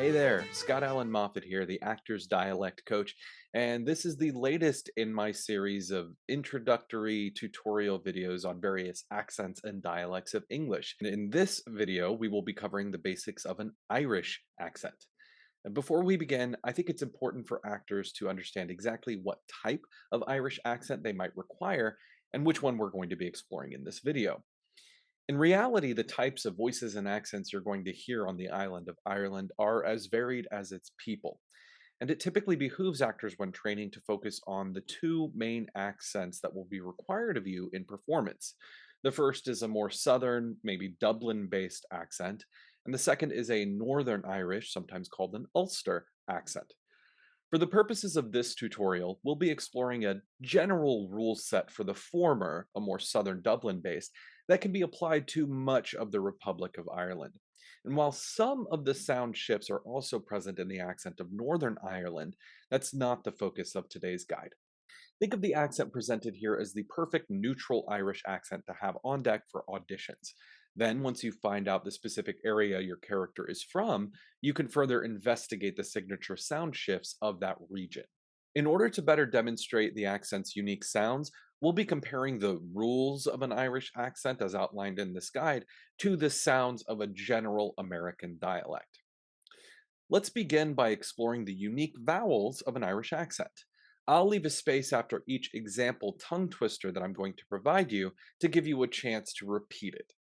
Hey there, Scott Allen Moffat here, the actor's dialect coach, and this is the latest in my series of introductory tutorial videos on various accents and dialects of English. And in this video, we will be covering the basics of an Irish accent. And before we begin, I think it's important for actors to understand exactly what type of Irish accent they might require and which one we're going to be exploring in this video. In reality, the types of voices and accents you're going to hear on the island of Ireland are as varied as its people. And it typically behooves actors when training to focus on the two main accents that will be required of you in performance. The first is a more southern, maybe Dublin based accent, and the second is a Northern Irish, sometimes called an Ulster accent. For the purposes of this tutorial, we'll be exploring a general rule set for the former, a more southern Dublin based, that can be applied to much of the Republic of Ireland. And while some of the sound shifts are also present in the accent of Northern Ireland, that's not the focus of today's guide. Think of the accent presented here as the perfect neutral Irish accent to have on deck for auditions. Then, once you find out the specific area your character is from, you can further investigate the signature sound shifts of that region. In order to better demonstrate the accent's unique sounds, we'll be comparing the rules of an Irish accent, as outlined in this guide, to the sounds of a general American dialect. Let's begin by exploring the unique vowels of an Irish accent. I'll leave a space after each example tongue twister that I'm going to provide you to give you a chance to repeat it.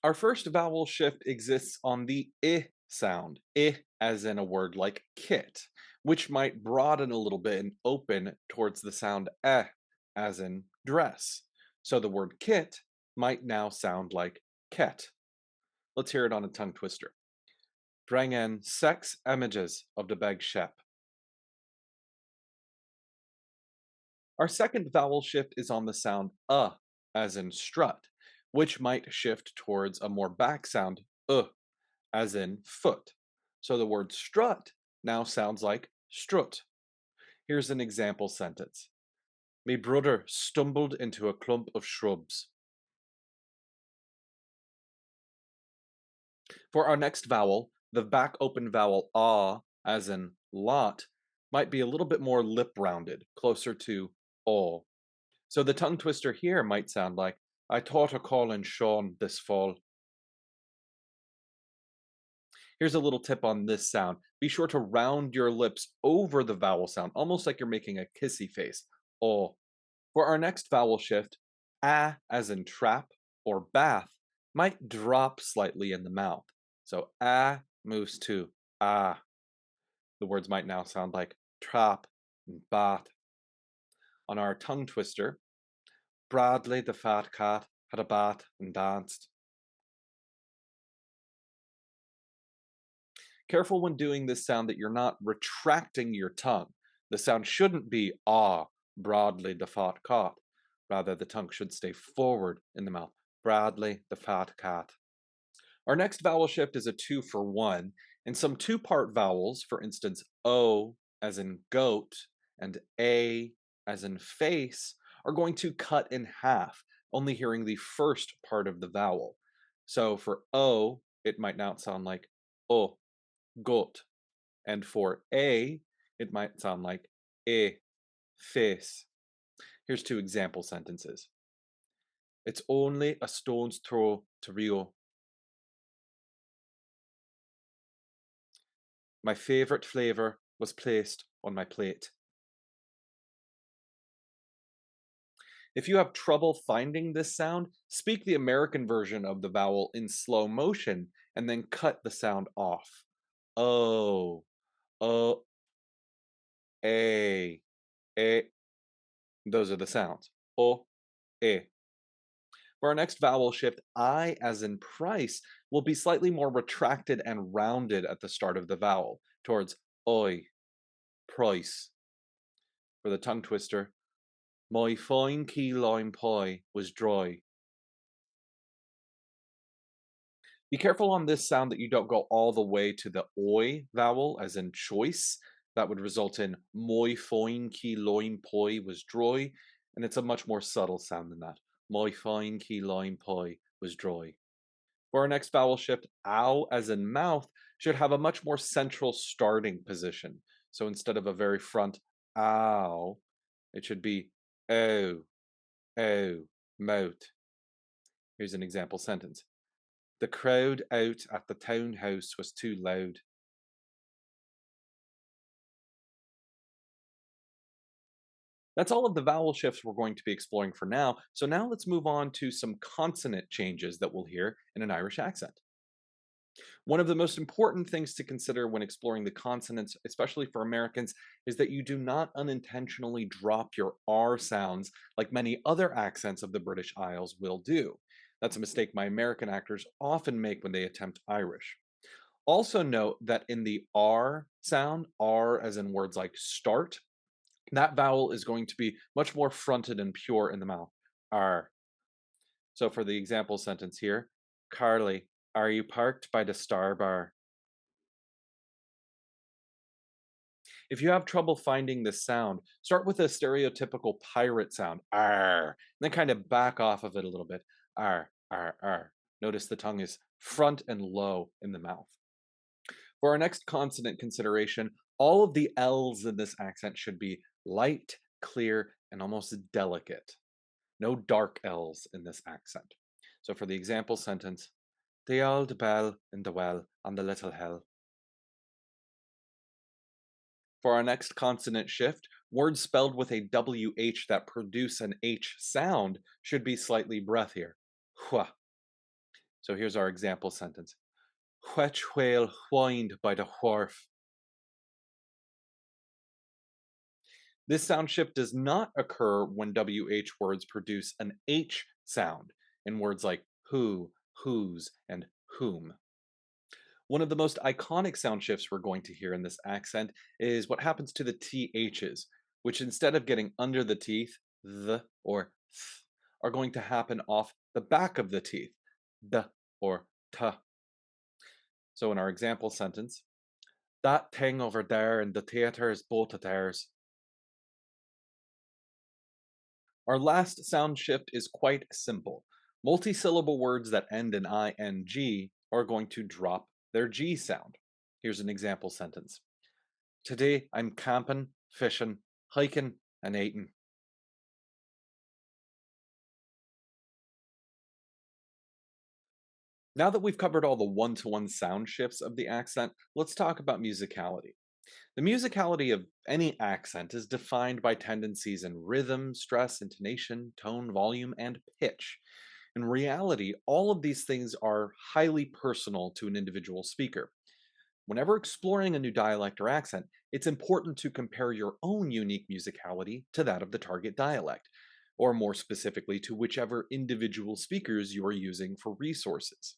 Our first vowel shift exists on the I sound, I as in a word like kit, which might broaden a little bit and open towards the sound as in dress. So the word kit might now sound like ket. Let's hear it on a tongue twister. Bringen sex images of the big ship. Our second vowel shift is on the sound as in strut, which might shift towards a more back sound as in foot. So the word strut now sounds like strut. Here's an example sentence. My brother stumbled into a clump of shrubs. For our next vowel, the back open vowel as in lot, might be a little bit more lip rounded, closer to o. So the tongue twister here might sound like, I thought of calling Sean this fall. Here's a little tip on this sound. Be sure to round your lips over the vowel sound, almost like you're making a kissy face. Oh. For our next vowel shift, as in trap or bath might drop slightly in the mouth. So moves to ah. The words might now sound like trap and bath. On our tongue twister, Bradley the fat cat had a bath and danced. Careful when doing this sound that you're not retracting your tongue. The sound shouldn't be Bradley the fat cat. Rather, the tongue should stay forward in the mouth. Bradley the fat cat. Our next vowel shift is a 2-for-1, and some two-part vowels, for instance, O as in goat and A as in face, are going to cut in half, only hearing the first part of the vowel. So for O, it might now sound like O, goat. And for A, it might sound like E, face. Here's two example sentences. It's only a stone's throw to Rio. My favorite flavor was placed on my plate. If you have trouble finding this sound, speak the American version of the vowel in slow motion and then cut the sound off. O, O, A. Those are the sounds. O, A. For our next vowel shift, I as in price will be slightly more retracted and rounded at the start of the vowel, towards oi, price. For the tongue twister, my fine key lime pie was dry. Be careful on this sound that you don't go all the way to the oi vowel, as in choice. That would result in my fine key lime pie was dry, and it's a much more subtle sound than that. My fine key lime pie was dry. For our next vowel shift, ow as in mouth should have a much more central starting position. So instead of a very front ow, it should be oh, oh, mouth. Here's an example sentence. The crowd out at the townhouse was too loud. That's all of the vowel shifts we're going to be exploring for now. So now let's move on to some consonant changes that we'll hear in an Irish accent. One of the most important things to consider when exploring the consonants, especially for Americans, is that you do not unintentionally drop your R sounds like many other accents of the British Isles will do. That's a mistake my American actors often make when they attempt Irish. Also, note that in the R sound, R as in words like start, that vowel is going to be much more fronted and pure in the mouth. R. So for the example sentence here, Carly, are you parked by the Star Bar? If you have trouble finding this sound, start with a stereotypical pirate sound, R, and then kind of back off of it a little bit, R, R, R. Notice the tongue is front and low in the mouth. For our next consonant consideration, all of the L's in this accent should be light, clear, and almost delicate. No dark L's in this accent. So for the example sentence, the old bell in the well on the little hill. For our next consonant shift, words spelled with a WH that produce an H sound should be slightly breathier. Hwa. So here's our example sentence. Which whale whined by the wharf? This sound shift does not occur when WH words produce an H sound in words like who, whose, and whom. One of the most iconic sound shifts we're going to hear in this accent is what happens to the THs, which instead of getting under the teeth, the or th, are going to happen off the back of the teeth, the or ta. So in our example sentence, that thing over there in the theater is both of theirs. Our last sound shift is quite simple. Multisyllable words that end in ing are going to drop their G sound. Here's an example sentence. Today I'm camping, fishing, hiking, and eating. Now that we've covered all the one-to-one sound shifts of the accent, let's talk about musicality. The musicality of any accent is defined by tendencies in rhythm, stress, intonation, tone, volume, and pitch. In reality, all of these things are highly personal to an individual speaker. Whenever exploring a new dialect or accent, it's important to compare your own unique musicality to that of the target dialect, or more specifically, to whichever individual speakers you are using for resources.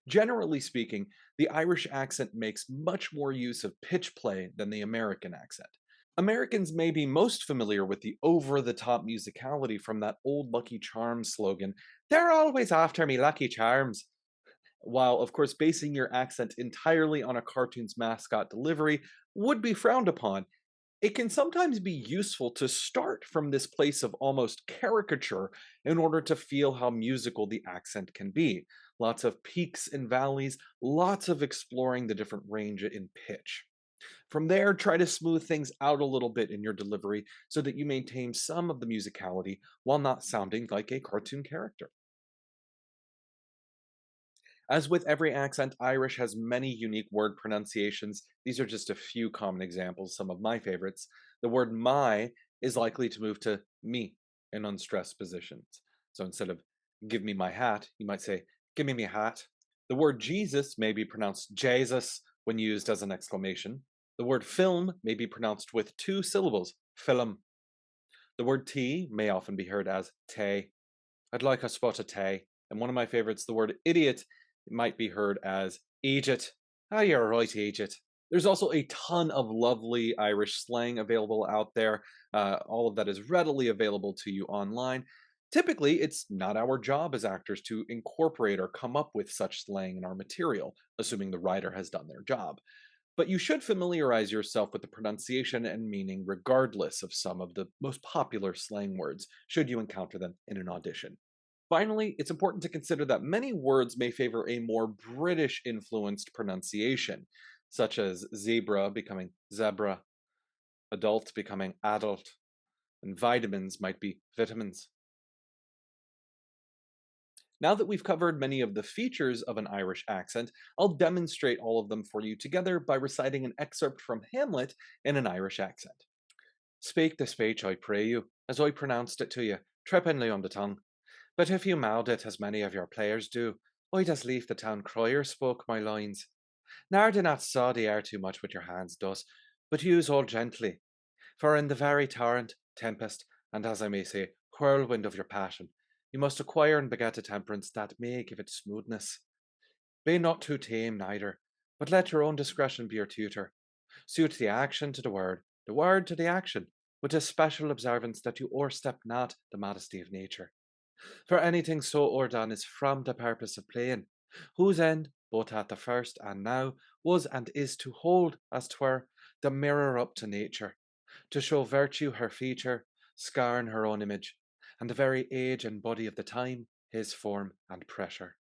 Generally speaking, the Irish accent makes much more use of pitch play than the American accent. Americans may be most familiar with the over the top musicality from that old Lucky Charms slogan, they're always after me Lucky Charms. While, of course, basing your accent entirely on a cartoon's mascot delivery would be frowned upon, it can sometimes be useful to start from this place of almost caricature in order to feel how musical the accent can be. Lots of peaks and valleys, lots of exploring the different range in pitch. From there, try to smooth things out a little bit in your delivery so that you maintain some of the musicality while not sounding like a cartoon character. As with every accent, Irish has many unique word pronunciations. These are just a few common examples, some of my favorites. The word my is likely to move to me in unstressed positions. So instead of give me my hat, you might say give me hat. The word Jesus may be pronounced Jesus when used as an exclamation. The word film may be pronounced with two syllables, film. The word tea may often be heard as tay. I'd like a spot of tea. And one of my favorites, the word idiot, might be heard as Egypt. Ah, you're right, Egypt. There's also a ton of lovely Irish slang available out there. All of that is readily available to you online. Typically, it's not our job as actors to incorporate or come up with such slang in our material, assuming the writer has done their job. But you should familiarize yourself with the pronunciation and meaning regardless of some of the most popular slang words, should you encounter them in an audition. Finally, it's important to consider that many words may favor a more British influenced pronunciation, such as zebra becoming zebra, adult becoming adult, and vitamins might be vitamins. Now that we've covered many of the features of an Irish accent, I'll demonstrate all of them for you together by reciting an excerpt from Hamlet in an Irish accent. Speak the speech, I pray you, as I pronounced it to you, trippingly on the tongue. But if you mouth it as many of your players do, I'd as lief the town crier spoke my lines. Nar do not saw the air too much with your hands thus, but use all gently, for in the very torrent, tempest, and as I may say, whirlwind of your passion, you must acquire and beget a temperance that may give it smoothness. Be not too tame neither, but let your own discretion be your tutor. Suit the action to the word to the action, with a special observance that you o'erstep not the modesty of nature. For anything so o'erdone is from the purpose of playing, whose end, both at the first and now, was and is to hold, as 'twere, the mirror up to nature, to show virtue her feature, scarn her own image, and the very age and body of the time, his form and pressure.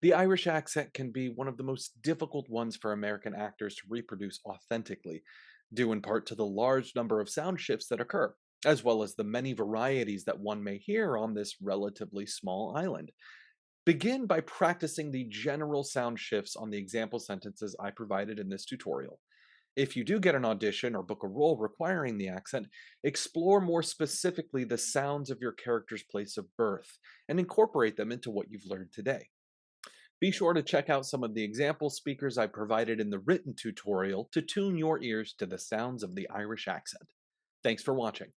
The Irish accent can be one of the most difficult ones for American actors to reproduce authentically, due in part to the large number of sound shifts that occur, as well as the many varieties that one may hear on this relatively small island. Begin by practicing the general sound shifts on the example sentences I provided in this tutorial. If you do get an audition or book a role requiring the accent, explore more specifically the sounds of your character's place of birth and incorporate them into what you've learned today. Be sure to check out some of the example speakers I provided in the written tutorial to tune your ears to the sounds of the Irish accent. Thanks for watching.